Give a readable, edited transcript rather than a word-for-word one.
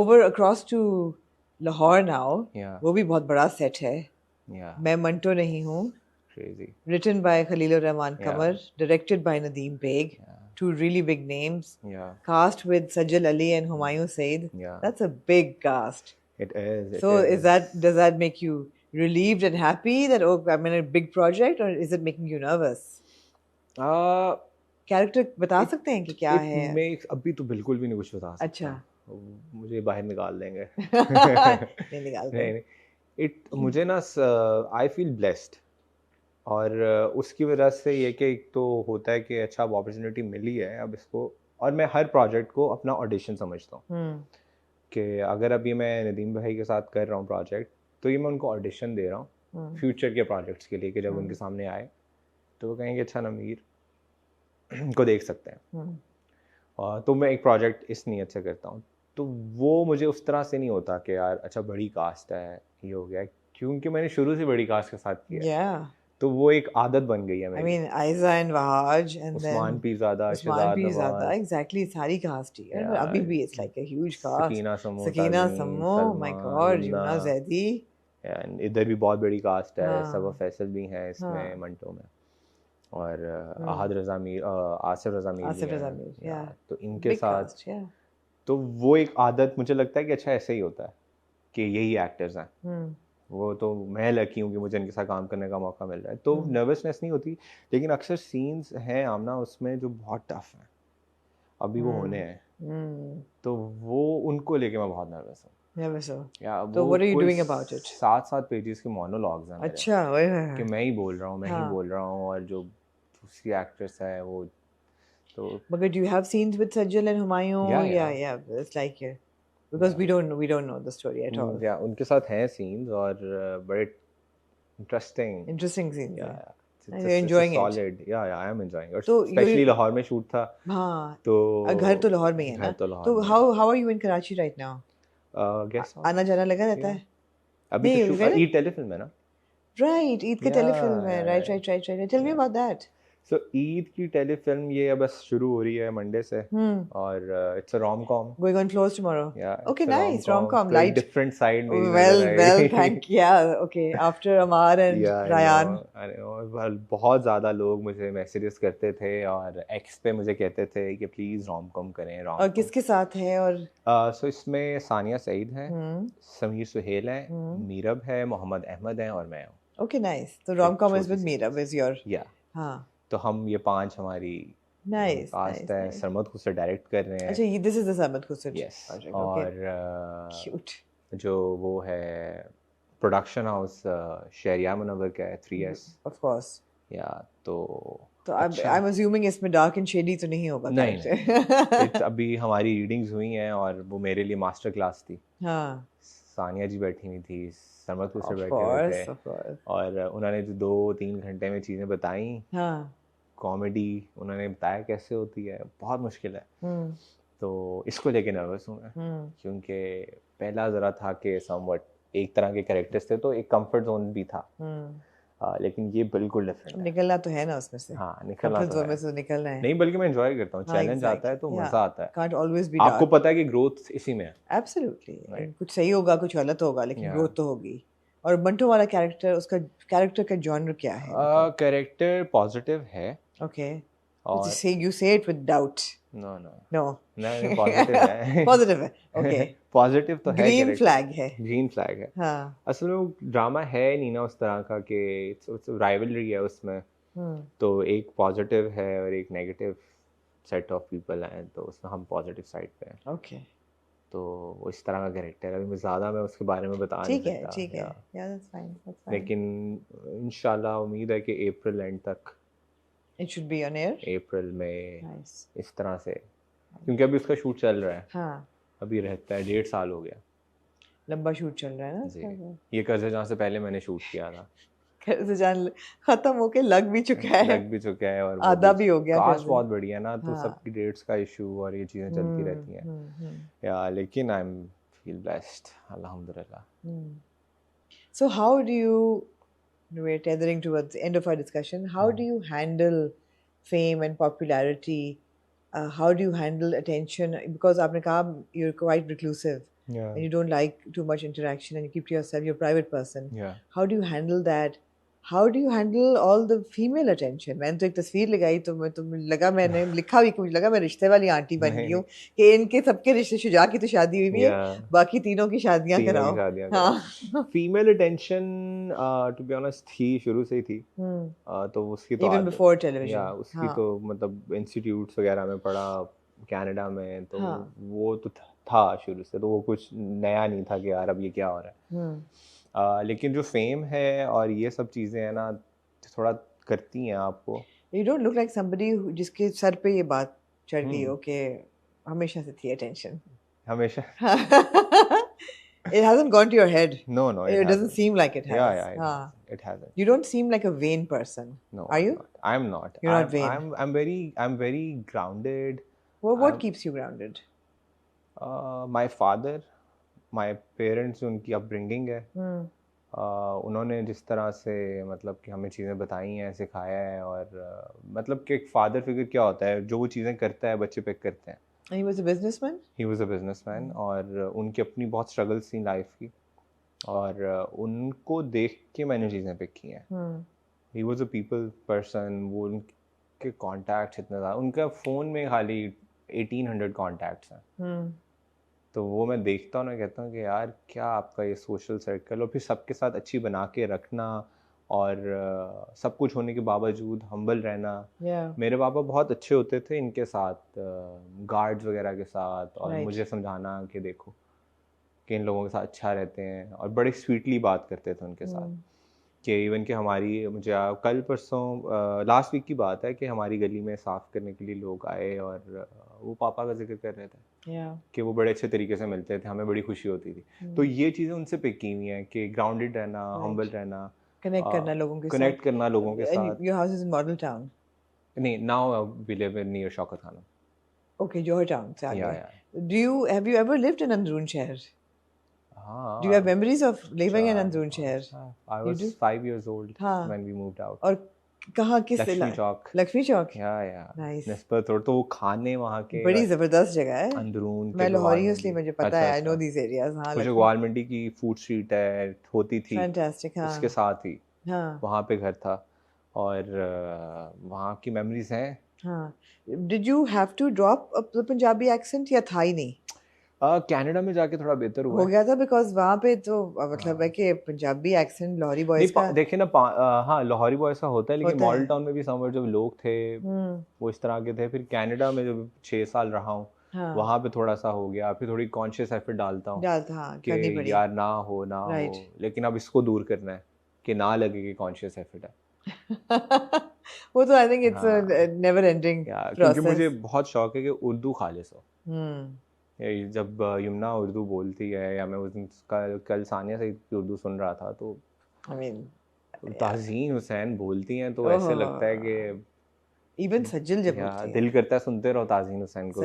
over across to Lahore now. Yeah. वो भी बहुत बड़ा set है. Yeah. मैं मंटो नहीं हूँ. Crazy. Written by Khalilur Rahman Yeah. Qamar, directed by Nadeem Beg. Yeah. Two really big names. Yeah. Cast with Sajjal Ali and Humayun Said. Yeah. That's a big cast. It is. So does that make you relieved and happy that I'm in a big project, or is it making you nervous? Character बता सकते हैं कि क्या है? अभी तो बिल्कुल भी नहीं कुछ बता सकता. अच्छा. मुझे बाहर निकाल देंगे. नहीं निकालते. नहीं. मुझे ना आई फील ब्लेस्ड, और उसकी वजह से ये कि एक तो होता है कि अच्छा अब अपॉर्चुनिटी मिली है अब इसको, और मैं हर प्रोजेक्ट को अपना ऑडिशन समझता हूँ कि अगर अभी मैं नदीम भाई के साथ कर रहा हूँ प्रोजेक्ट, तो ये मैं उनको ऑडिशन दे रहा हूँ फ्यूचर के प्रोजेक्ट्स के लिए, कि जब उनके सामने आए तो वो कहेंगे अच्छा नमीर को देख सकते हैं. और तो मैं एक प्रोजेक्ट इस नीयत से करता हूँ, तो वो मुझे उस तरह से नहीं होता कि यार अच्छा बड़ी कास्ट है ये हो गया, क्योंकि मैंने शुरू से बड़ी कास्ट के साथ किया. तो वो एक आदत बन गई है मेरी. I mean Aiza and Wahaj and Usman Pirzada, Shahzad Nawaz. Exactly, सारी कास्ट ही है. अभी भी it's like a huge cast. Sakina Sammo, my God, Yumna Zaidi. And इधर भी बहुत बड़ी कास्ट है. सबा फैसल भी हैं इसमें मंटो में, और आसिफ रज़ा मीर. तो इनके साथ तो वो एक आदत मुझे लगता है कि अच्छा ऐसे ही होता है कि यही एक्टर्स हैं. वो तो मैं लकी हूँ कि मुझे इनके साथ काम करने का मौका मिल रहा है, तो नर्वसनेस नहीं होती. लेकिन अक्सर सीन्स हैं आमना उसमें जो बहुत टफ हैं, अभी वो होने हैं, तो वो उनको लेके मैं बहुत नर्वस हूँ. तो what are you doing about it? 7 pages के मोनोलॉग्स हैं. अच्छा. कि मैं ही बोल रहा हूँ, और जो दूसरी एक्ट्रेस है वो तो. But do you have scenes with Sajjal and Humayun? Yeah. It's like because we don't know the story at all. Yeah, उनके साथ हैं सीन्स और बड़े interesting scenes. Yeah. You're enjoying it. Solid. Yeah, I am enjoying it. So especially Lahore में shoot था. हाँ. तो घर तो लाहौर में ही है ना. तो how are you in Karachi right now? आना जाना लगा रहता है. अभी तो ईद टेलीफिल्म है ना. Right, ईद का टेलीफिल्म है. Right. Tell me about that. So Eid की टेलीफिल्म ये बस शुरू हो रही है मंडे से, और it's a rom-com. Going on floors tomorrow. Yeah. Okay, nice rom-com. Light. Different side. Well, thank you. Yeah, okay. After Amar and Ryan. I know. बहुत ज़्यादा लोग मुझे मैसेजेस करते थे और एक्स पे मुझे कहते थे कि प्लीज rom-com करें. और किसके साथ है? और so इसमें सानिया सईद है, समीर सुहेल है, मीरब है, मोहम्मद अहमद है और मैं हूँ. Okay, nice. So rom-com is with Meerab is your. Yeah. हाँ. तो हम ये 5 हमारी कास्ट है. सरमद खुसर डायरेक्ट कर रहे हैं. अच्छा, this is the सरमद खुसर. Yes. और cute. जो वो है प्रोडक्शन हाउस शहरिया मुनव्वर का है 3S. Of course. Yeah, तो I'm assuming इसमें dark and shady तो नहीं होगा. नहीं. अभी हमारी रीडिंग्स हुई हैं और वो मेरे लिए मास्टर क्लास थी. हाँ. सानिया जी बैठी हुई थी, सरमद खुसर बैठे हुए थे, और उन्होंने जो 2-3 घंटे में चीज़ें बताई. हाँ. कॉमेडी उन्होंने बताया कैसे होती है, बहुत मुश्किल है. तो इसको लेके नर्वस हूँ मैं, क्योंकि पहला ज़रा था कि समवट एक तरह के कैरेक्टर्स थे, तो एक कंफर्ट जोन भी था. लेकिन ये बिल्कुल डिफरेंट है. निकलना तो है ना उसमें से. हाँ, निकलना तो है. से निकलना है. नहीं, बल्कि मैं एंजॉय करता हूँ. चैलेंज आता है तो मजा आता है. Can't always be आपको पता है कि ग्रोथ इसी में है. Absolutely. कुछ सही होगा, कुछ गलत होगा, लेकिन ग्रोथ तो होगी. और मंटो वाला कैरेक्टर, उसका कैरेक्टर का जॉनर क्या है? कैरेक्टर पॉजिटिव है. Okay. You say it with doubt. No. नहीं, पॉजिटिव है. पॉजिटिव है. Okay. पॉजिटिव तो है. ग्रीन फ्लैग है. ग्रीन फ्लैग है. हाँ. असल में ड्रामा है नहीं ना उस तरह का कि राइवलरी है उसमें. तो एक पॉजिटिव है और एक नेगेटिव सेट ऑफ पीपल हैं, तो उसमें हम पॉजिटिव साइड पे हैं. Okay. तो वो इस तरह का कैरेक्टर है. अभी ज़्यादा मैं उसके बारे में बता नहीं सकता. ठीक है. Yeah, that's fine. लेकिन इंशाल्लाह उम्मीद है कि अप्रैल एंड तक It should be on air. अप्रैल में. Nice. इस तरह से, क्योंकि अभी उसका शूट चल रहा है. हाँ. अभी रहता है 1.5 साल हो गया. लंबा शूट चल रहा है ना. ये कर्ज़े जहाँ से पहले मैंने शूट किया था. कर्ज़े जहाँ खत्म होके लग भी चुका है और आधा भी हो गया. कास्ट बहुत बढ़िया ना, तो सबकी डेट्स का इशू और ये चीज़ें चलती रहती हैं. या लेकिन आई एम फील ब्लेस्ड, अल्हम्दुलिल्लाह. So how do you, we're tethering towards the end of our discussion, how do you handle fame and popularity? How do you handle attention? Because आपने कहा you're quite reclusive. Yeah. and you don't like too much interaction and you keep to yourself, you're a private person. Yeah. How do you handle that? How do you handle all the female attention? मैंने तो एक तस्वीर लगाई तो मैंने लिखा भी, मुझे लगा मैं रिश्ते वाली आंटी बन गई हूँ कि इनके सबके रिश्ते, शुजा की तो शादी हुई भी है, Yeah. बाकी तीनों की शादियां तीनों कराओ. की शादियां हाँ. Female attention to be honest थी, शुरू से ही थी. तो उसकी तो Even before television. या उसकी हाँ. तो मतलब इंस्टीट्यूट्स वगैरह में पढ़ा कनाडा में, तो हाँ. वो तो था शुरू से, तो वो कुछ नया नहीं था कि यार अब ये क्या हो रहा है. लेकिन जो फेम है और ये सब चीज़ें हैं ना, थोड़ा करती हैं आपको. You don't look like somebody जिसके सर पे ये बात चढ़ गई हो कि हमेशा से थी attention. हमेशा. It hasn't gone to your head. No, It doesn't seem like it has. Yeah, it hasn't. You don't seem like a vain person. No. Are you? I'm not. You're not vain. I'm very grounded. What keeps you grounded? My father, my parents, उनकी upbringing है. उन्होंने जिस तरह से मतलब कि हमें चीज़ें बताई हैं, सिखाया है, और मतलब कि एक फादर फिगर क्या होता है, जो वो चीज़ें करता है बच्चे पिक करते हैं. And he was a businessman? He was a businessman, और उनकी अपनी बहुत स्ट्रगल्स थी लाइफ की, और उनको देख के मैंने चीज़ें पिक की हैं. He was a people person. वो उनके कॉन्टैक्ट्स इतने ज़्यादा, उनका फ़ोन में खाली 1800 कॉन्टैक्ट्स हैं. तो वो मैं देखता हूँ ना, कहता हूँ कि यार क्या आपका ये सोशल सर्कल, और फिर सबके साथ अच्छी बना के रखना, और सब कुछ होने के बावजूद हम्बल रहना. मेरे पापा बहुत अच्छे होते थे इनके साथ, गार्ड्स वगैरह के साथ, और मुझे समझाना कि देखो कि इन लोगों के साथ अच्छा रहते हैं, और बड़े स्वीटली बात करते थे उनके साथ. कि इवन कि हमारी, मुझे कल परसों लास्ट वीक की बात है कि हमारी गली में साफ़ करने के लिए लोग आए, और वो पापा का जिक्र कर रहे थे कि वो बड़े अच्छे तरीके से मिलते थे, हमें बड़ी खुशी होती थी. तो ये चीज़ें उनसे पिक की हुई हैं कि ग्राउंडेड रहना, हम्बल रहना, कनेक्ट करना लोगों के साथ. कनेक्ट करना लोगों के साथ. Your house is in Model Town? नहीं, now we live near Shaukat Khanum. Okay, Johor Town से आगे. Yeah. Have you ever lived in Androon शहर? हाँ. Do you have memories of living in Androon शहर? I was 5 years old when we moved out. और कहाँ, किस लक्ष्मी चौक? लक्ष्मी चौक. Yeah. Nice. निस्बत road, तो वो खाने वहाँ के बड़ी जबरदस्त जगह है. अंदरून. मैं लाहौरी हूँ इसलिए मुझे पता है. I know these areas. हाँ. मुझे ग्वाल मंडी की फूड स्ट्रीट है, होती थी. Fantastic. हाँ. उसके साथ ही हाँ. वहाँ पे घर था, और वहाँ की मेमोरीज हैं. हाँ. Did you have to drop the Punjabi accent या था ही नहीं? कनाडा में जाके थोड़ा बेहतर हुआ. हो गया था, बिकॉज वहाँ पे तो मतलब है कि पंजाबी एक्सेंट लाहौरी बॉयज का. देखे ना, हाँ लाहौरी बॉयज का होता है, लेकिन मॉडल टाउन में भी समर जब लोग थे वो इस तरह के थे. फिर कनाडा में जब 6 साल रहा हूँ, वहाँ पे थोड़ा सा हो गया. फिर थोड़ी कॉन्शियस एफर्ट डालता हूँ कि यार ना हो, लेकिन अब इसको दूर करना है कि ना लगे कि कॉन्शियस एफर्ट है. वो तो I think it's never ending process. क्योंकि मुझे बहुत शौक है कि उर्दू खालिस हो. जब यमुना उर्दू बोलती है, या मैं उस दिन कल सानिया से उर्दू सुन रहा था, तो ताज़ीन हुसैन बोलती हैं, तो ऐसे लगता है कि इवन सज्जल जब दिल करता है सुनते रहो ताज़ीन हुसैन को.